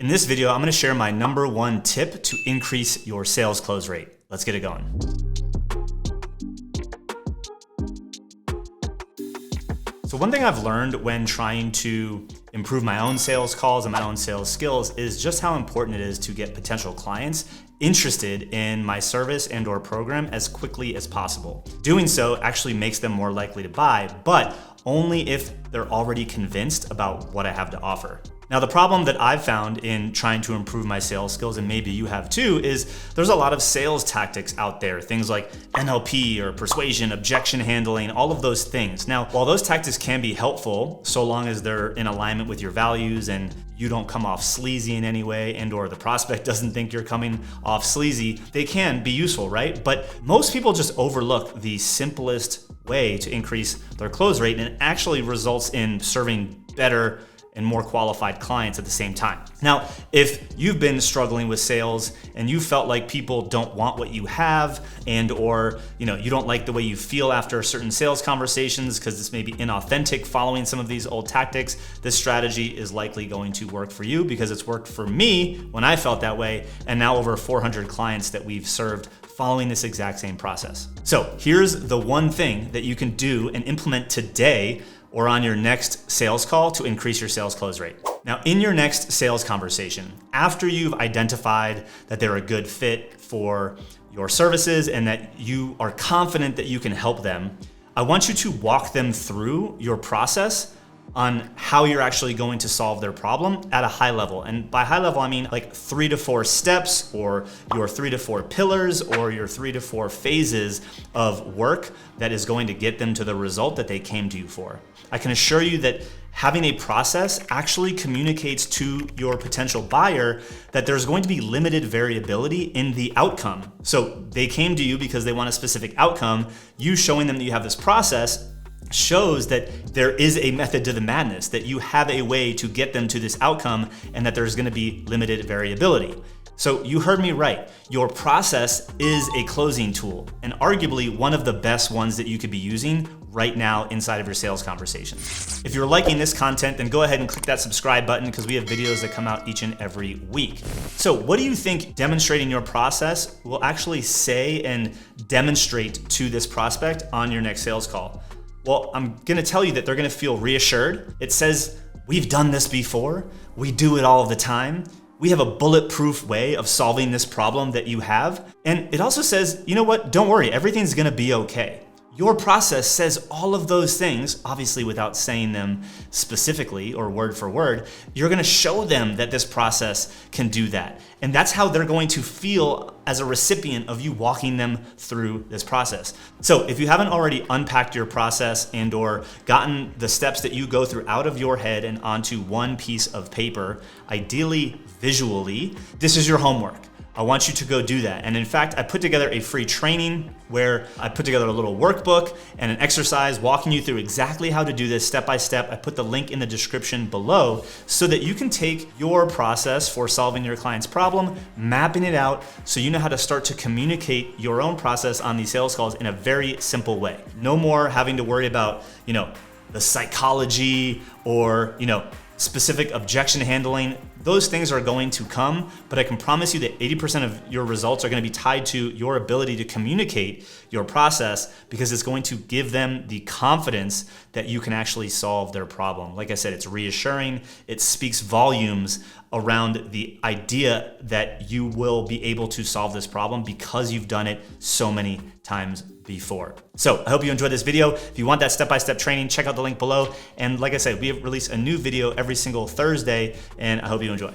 In this video, I'm gonna share my #1 tip to increase your sales close rate. Let's get it going. So one thing I've learned when trying to improve my own sales calls and my own sales skills is just how important it is to get potential clients interested in my service and or program as quickly as possible. Doing so actually makes them more likely to buy, but only if they're already convinced about what I have to offer. Now, the problem that I've found in trying to improve my sales skills, and maybe you have too, is there's a lot of sales tactics out there, things like NLP or persuasion, objection handling, all of those things. Now, while those tactics can be helpful, so long as they're in alignment with your values and you don't come off sleazy in any way and or the prospect doesn't think you're coming off sleazy, they can be useful, right? But most people just overlook the simplest way to increase their close rate, and it actually results in serving better and more qualified clients at the same time. Now, if you've been struggling with sales and you felt like people don't want what you have and or you don't like the way you feel after certain sales conversations because it's maybe inauthentic following some of these old tactics, this strategy is likely going to work for you because it's worked for me when I felt that way, and now over 400 clients that we've served following this exact same process. So here's the one thing that you can do and implement today or on your next sales call to increase your sales close rate. Now, in your next sales conversation, after you've identified that they're a good fit for your services and that you are confident that you can help them, I want you to walk them through your process on how you're actually going to solve their problem at a high level. And by high level, I mean like 3 to 4 steps or your 3 to 4 pillars or your 3 to 4 phases of work that is going to get them to the result that they came to you for. I can assure you that having a process actually communicates to your potential buyer that there's going to be limited variability in the outcome. So they came to you because they want a specific outcome. You showing them that you have this process shows that there is a method to the madness, that you have a way to get them to this outcome and that there's gonna be limited variability. So you heard me right. Your process is a closing tool and arguably one of the best ones that you could be using right now inside of your sales conversations. If you're liking this content, then go ahead and click that subscribe button because we have videos that come out each and every week. So what do you think demonstrating your process will actually say and demonstrate to this prospect on your next sales call? Well, I'm gonna tell you that they're gonna feel reassured. It says, we've done this before. We do it all the time. We have a bulletproof way of solving this problem that you have. And it also says, you know what, don't worry, everything's gonna be okay. Your process says all of those things, obviously without saying them specifically or word for word. You're gonna show them that this process can do that. And that's how they're going to feel as a recipient of you walking them through this process. So if you haven't already unpacked your process and or gotten the steps that you go through out of your head and onto one piece of paper, ideally visually, this is your homework. I want you to go do that. And in fact, I put together a free training where I put together a little workbook and an exercise walking you through exactly how to do this step by step. I put the link in the description below so that you can take your process for solving your client's problem, mapping it out so you know how to start to communicate your own process on these sales calls in a very simple way. No more having to worry about, the psychology or, specific objection handling. Those things are going to come, but I can promise you that 80% of your results are going to be tied to your ability to communicate your process because it's going to give them the confidence that you can actually solve their problem. Like I said, it's reassuring. It speaks volumes around the idea that you will be able to solve this problem because you've done it so many times before. So I hope you enjoyed this video. If you want that step-by-step training, check out the link below. And like I said, we release a new video every single Thursday, and I hope you enjoy.